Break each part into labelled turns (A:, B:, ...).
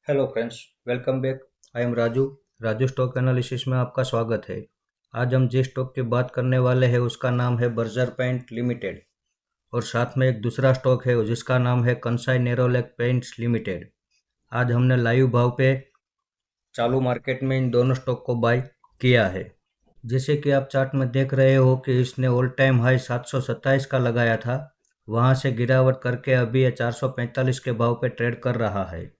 A: Hello friends, welcome back. I am Raju. Raju stock analysis में आपका स्वागत है। आज हम जिस स्टॉक की बात करने वाले हैं उसका नाम है बर्जर पेंट लिमिटेड, और साथ में एक दूसरा स्टॉक है जिसका नाम है कंसाई नेरोलैक पेंट्स लिमिटेड। आज हमने लाइव भाव पे चालू मार्केट में इन दोनों स्टॉक को बाय किया है। जैसे कि आप चार्ट में देख रहे हो कि इसने ऑल टाइम हाई 727 का लगाया था, वहां से गिरावट करके अभी ये 445 के भाव पे ट्रेड कर रहा है।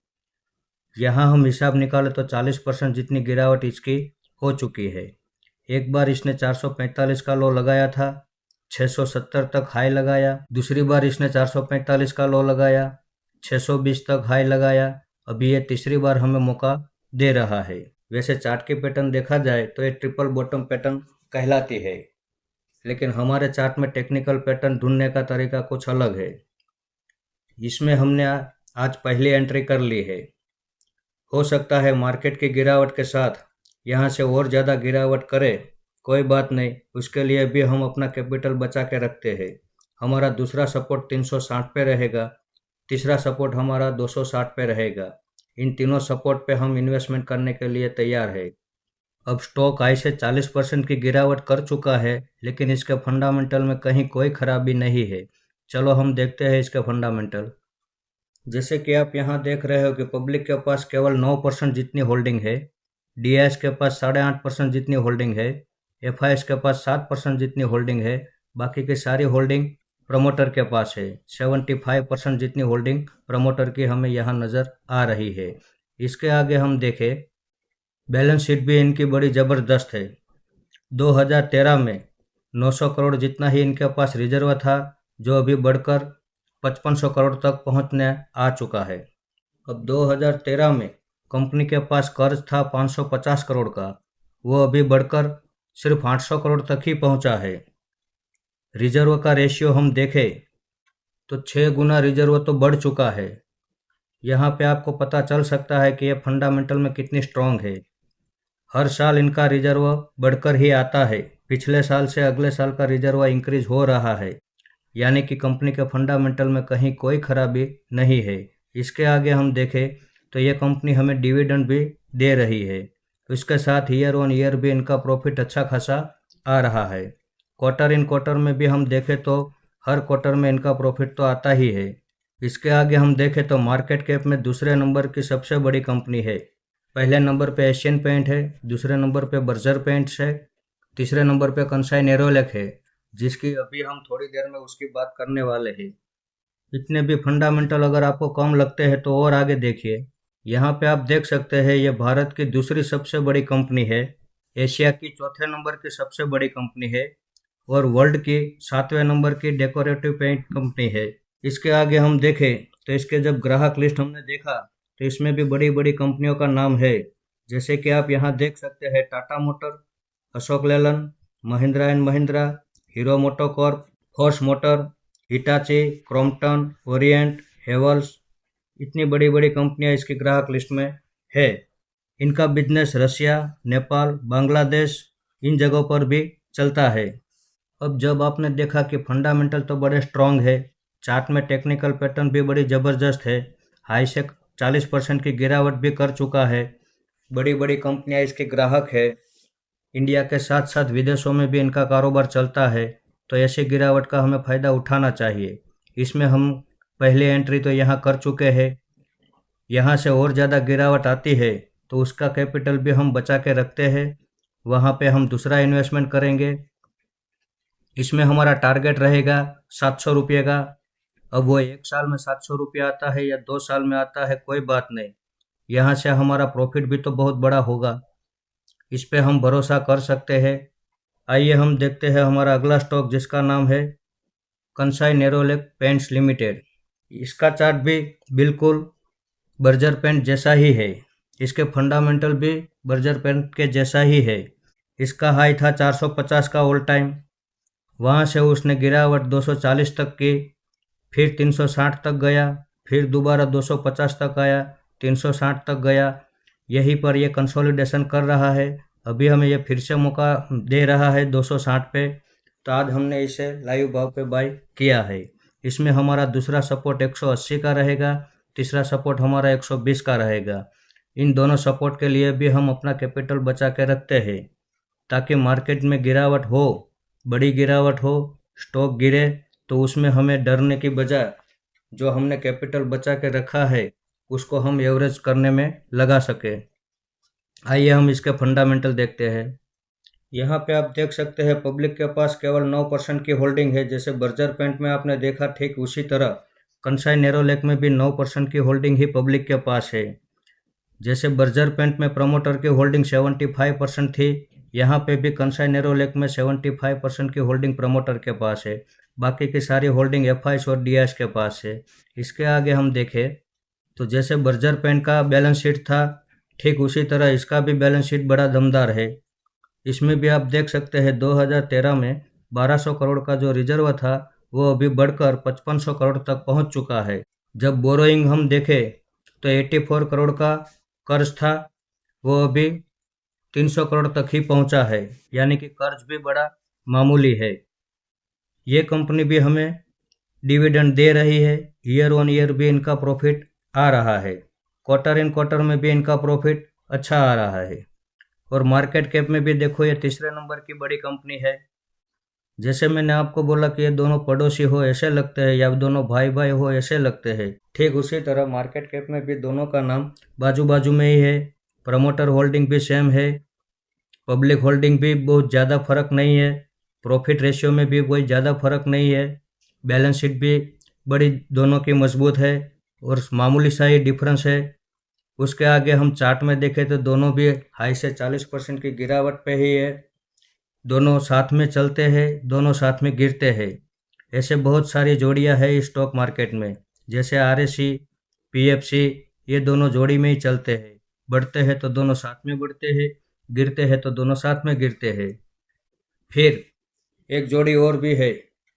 A: यहाँ हम हिसाब निकालें तो 40% जितनी गिरावट इसकी हो चुकी है। एक बार इसने 445 का लो लगाया था, 670 तक हाई लगाया। दूसरी बार इसने 445 का लो लगाया, 620 तक हाई लगाया। अभी ये तीसरी बार हमें मौका दे रहा है। वैसे चार्ट की पैटर्न देखा जाए तो ये ट्रिपल बॉटम पैटर्न कहलाती है, लेकिन हमारे चार्ट में टेक्निकल पैटर्न ढूंढने का तरीका कुछ अलग है। इसमें हमने आज पहली एंट्री कर ली है। हो सकता है मार्केट की गिरावट के साथ यहाँ से और ज़्यादा गिरावट करे, कोई बात नहीं, उसके लिए भी हम अपना कैपिटल बचा के रखते हैं। हमारा दूसरा सपोर्ट 360 पे रहेगा, तीसरा सपोर्ट हमारा 260 पे रहेगा। इन तीनों सपोर्ट पे हम इन्वेस्टमेंट करने के लिए तैयार है। अब स्टॉक आई से 40% की गिरावट कर चुका है, लेकिन इसके फंडामेंटल में कहीं कोई खराबी नहीं है। चलो हम देखते हैं इसके फंडामेंटल। जैसे कि आप यहाँ देख रहे हो कि पब्लिक के पास केवल 9% जितनी होल्डिंग है, डीआईएस के पास 8.5% जितनी होल्डिंग है, एफआईएस के पास 7% जितनी होल्डिंग है। बाकी की सारी होल्डिंग प्रमोटर के पास है। 75% जितनी होल्डिंग प्रमोटर की हमें यहाँ नज़र आ रही है। इसके आगे हम देखें, बैलेंस शीट भी इनकी बड़ी ज़बरदस्त है। 2013 में 900 करोड़ जितना ही इनके पास रिजर्व था, जो अभी बढ़कर 5500 करोड़ तक पहुंचने आ चुका है। अब 2013 में कंपनी के पास कर्ज था 550 करोड़ का, वो अभी बढ़कर सिर्फ 800 करोड़ तक ही पहुंचा है। रिजर्व का रेशियो हम देखें तो 6 गुना रिजर्व तो बढ़ चुका है। यहाँ पे आपको पता चल सकता है कि ये फंडामेंटल में कितनी स्ट्रांग है। हर साल इनका रिजर्व बढ़कर ही आता है। पिछले साल से अगले साल का रिजर्व इंक्रीज हो रहा है, यानी कि कंपनी के फंडामेंटल में कहीं कोई खराबी नहीं है। इसके आगे हम देखें तो ये कंपनी हमें डिविडेंड भी दे रही है। इसके साथ ईयर ऑन ईयर भी इनका प्रॉफिट अच्छा खासा आ रहा है। क्वार्टर इन क्वार्टर में भी हम देखें तो हर क्वार्टर में इनका प्रॉफिट तो आता ही है। इसके आगे हम देखें तो मार्केट कैप में दूसरे नंबर की सबसे बड़ी कंपनी है। पहले नंबर पे एशियन पेंट है, दूसरे नंबर पे बर्जर पेंट्स है, तीसरे नंबर पे कंसाई नेरोलैक है, जिसकी अभी हम थोड़ी देर में उसकी बात करने वाले हैं। इतने भी फंडामेंटल अगर आपको कम लगते हैं तो और आगे देखिए। यहाँ पे आप देख सकते हैं ये भारत की दूसरी सबसे बड़ी कंपनी है, एशिया की चौथे नंबर की सबसे बड़ी कंपनी है, और वर्ल्ड की 7वें नंबर की डेकोरेटिव पेंट कंपनी है। इसके आगे हम देखें तो इसके जब ग्राहक लिस्ट हमने देखा तो इसमें भी बड़ी बड़ी कंपनियों का नाम है। जैसे कि आप यहाँ देख सकते हैं Tata motor, Ashok Leyland, Mahindra and Mahindra, hero MotoCorp, force motor, Hitachi, Crompton, Orient, Havells. इतनी बड़ी बड़ी कंपनियां इसकी ग्राहक लिस्ट में है। इनका बिजनेस रशिया, नेपाल, बांग्लादेश, इन जगहों पर भी चलता है। अब जब आपने देखा कि फंडामेंटल तो बड़े स्ट्रांग है, चार्ट में टेक्निकल पैटर्न भी बड़ी ज़बरदस्त है, हाई से 40% की गिरावट भी कर चुका है, बड़ी बड़ी कंपनियां इसके ग्राहक है, इंडिया के साथ साथ विदेशों में भी इनका कारोबार चलता है, तो ऐसी गिरावट का हमें फ़ायदा उठाना चाहिए। इसमें हम पहले एंट्री तो यहाँ कर चुके हैं। यहाँ से और ज़्यादा गिरावट आती है तो उसका कैपिटल भी हम बचा के रखते हैं, वहाँ पे हम दूसरा इन्वेस्टमेंट करेंगे। इसमें हमारा टारगेट रहेगा 700 रुपये का। अब वो एक साल में 700 रुपये आता है या 2 साल में आता है, कोई बात नहीं, यहाँ से हमारा प्रॉफिट भी तो बहुत बड़ा होगा। इस पे हम भरोसा कर सकते हैं। आइए हम देखते हैं हमारा अगला स्टॉक, जिसका नाम है कंसाई नेरोलैक पेंट्स लिमिटेड। इसका चार्ट भी बिल्कुल बर्जर पेंट जैसा ही है, इसके फंडामेंटल भी बर्जर पेंट के जैसा ही है। इसका हाई था 450 का ऑल टाइम, वहाँ से उसने गिरावट 240 तक की, फिर 360 तक गया, फिर दोबारा 250 तक आया, 360 तक गया। यहीं पर यह कंसोलिडेशन कर रहा है। अभी हमें यह फिर से मौका दे रहा है 260 पे, तो आज हमने इसे लाइव भाव पे बाय किया है। इसमें हमारा दूसरा सपोर्ट 180 का रहेगा, तीसरा सपोर्ट हमारा 120 का रहेगा। इन दोनों सपोर्ट के लिए भी हम अपना कैपिटल बचा के रखते हैं ताकि मार्केट में गिरावट हो, बड़ी गिरावट हो, स्टॉक गिरे तो उसमें हमें डरने की बजाय जो हमने कैपिटल बचा के रखा है उसको हम एवरेज करने में लगा सके। आइए हम इसके फंडामेंटल देखते हैं। यहाँ पे आप देख सकते हैं पब्लिक के पास केवल 9% की होल्डिंग है। जैसे बर्जर पेंट में आपने देखा, ठीक उसी तरह कंसाई नेरोलैक में भी 9% की होल्डिंग ही पब्लिक के पास है। जैसे बर्जर पेंट में प्रमोटर की होल्डिंग 75% थी, यहाँ पे भी कंसाई नेरोलैक में 75% की होल्डिंग प्रमोटर के पास है। बाकी की सारी होल्डिंग एफआईएस और डीआईएस के पास है। इसके आगे हम देखें तो जैसे बर्जर पेंट का बैलेंस शीट था, ठीक उसी तरह इसका भी बैलेंस शीट बड़ा दमदार है। इसमें भी आप देख सकते हैं 2013 में 1200 करोड़ का जो रिजर्व था वो अभी बढ़कर 5500 करोड़ तक पहुंच चुका है। जब बोरोइंग हम देखें तो 84 करोड़ का कर्ज था, वो अभी 300 करोड़ तक ही पहुंचा है, यानी कि कर्ज भी बड़ा मामूली है। ये कंपनी भी हमें डिविडेंड दे रही है, ईयर ऑन ईयर भी इनका प्रॉफिट आ रहा है, क्वार्टर इन क्वार्टर में भी इनका प्रॉफिट अच्छा आ रहा है। और मार्केट कैप में भी देखो ये तीसरे नंबर की बड़ी कंपनी है। जैसे मैंने आपको बोला कि ये दोनों पड़ोसी हो ऐसे लगते हैं या दोनों भाई भाई हो ऐसे लगते हैं, ठीक उसी तरह मार्केट कैप में भी दोनों का नाम बाजू बाजू में ही है। प्रमोटर होल्डिंग भी सेम है, पब्लिक होल्डिंग भी बहुत ज़्यादा फर्क नहीं है, प्रॉफिट रेशियो में भी कोई ज़्यादा फर्क नहीं है, बैलेंस शीट भी बड़ी दोनों की मजबूत है और मामूली सा ही डिफरेंस है। उसके आगे हम चार्ट में देखें तो दोनों भी हाई से 40% की गिरावट पे ही है। दोनों साथ में चलते हैं, दोनों साथ में गिरते हैं। ऐसे बहुत सारी जोड़ियां हैं इस स्टॉक मार्केट में, जैसे आरएससी, पीएफसी, ये दोनों जोड़ी में ही चलते हैं। बढ़ते हैं तो दोनों साथ में बढ़ते हैं, गिरते हैं तो दोनों साथ में गिरते हैं। फिर एक जोड़ी और भी है,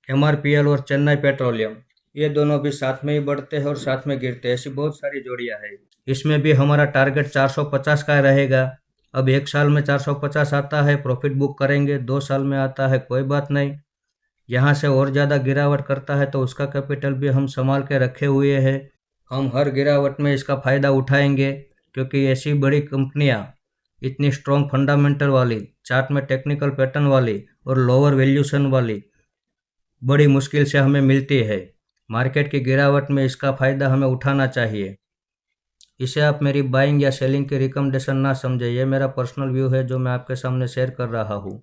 A: एमआरपीएल और चेन्नई पेट्रोलियम, ये दोनों भी साथ में ही बढ़ते हैं और साथ में गिरते हैं। ऐसी बहुत सारी जोड़ियां हैं। इसमें भी हमारा टारगेट 450 का रहेगा। अब 1 साल में 450 आता है, प्रॉफिट बुक करेंगे। 2 साल में आता है, कोई बात नहीं। यहाँ से और ज़्यादा गिरावट करता है तो उसका कैपिटल भी हम संभाल के रखे हुए हैं। हम हर गिरावट में इसका फ़ायदा उठाएंगे, क्योंकि ऐसी बड़ी कंपनियाँ इतनी स्ट्रॉन्ग फंडामेंटल वाली, चार्ट में टेक्निकल पैटर्न वाली और लोअर वैल्यूशन वाली बड़ी मुश्किल से हमें मिलती है। मार्केट की गिरावट में इसका फ़ायदा हमें उठाना चाहिए। इसे आप मेरी बाइंग या सेलिंग की रिकमेंडेशन ना समझे, ये मेरा पर्सनल व्यू है जो मैं आपके सामने शेयर कर रहा हूँ।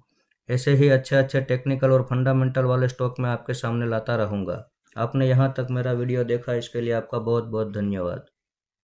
A: ऐसे ही अच्छे अच्छे टेक्निकल और फंडामेंटल वाले स्टॉक मैं आपके सामने लाता रहूँगा। आपने यहाँ तक मेरा वीडियो देखा, इसके लिए आपका बहुत बहुत धन्यवाद।